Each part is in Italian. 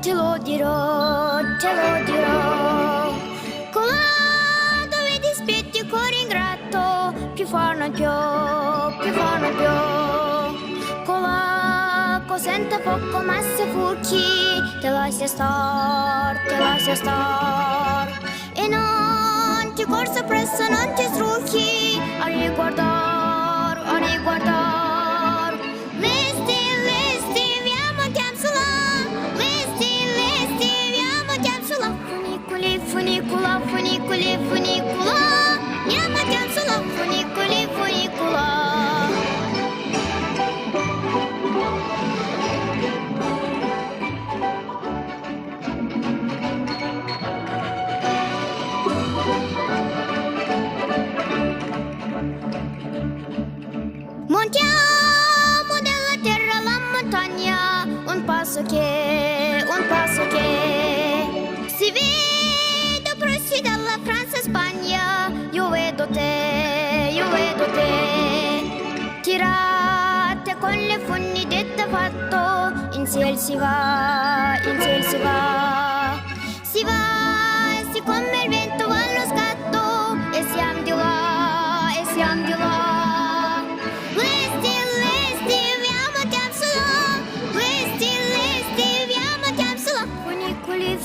te lo dirò. Colà dove dispetti cuore ingrato, più forno più, più forno più. Colà cosenta poco ma se fucchi, te lascia star, te lascia star. E non ti corsa presso, non ti strucchi, a riguardar, a riguardar. Funicula, funiculi, funicula, няма тянцula, funiculi, funicula. Montiamo dalla terra la montagna, un passo che si vede pressi dalla Francia e Spagna. Io vedo te, tirate con le funi dette fatto, in ciel si va, in ciel si va, si va, si come il vento va allo scatto, e siamo di là, e siamo di là.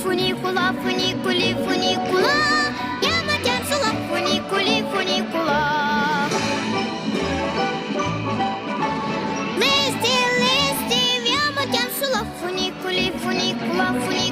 Funicula, funiculi, funicula, няма тянцula, funiculi, funicula. Lesti, lesti, няма тянцula, funiculi, funicula, funicula.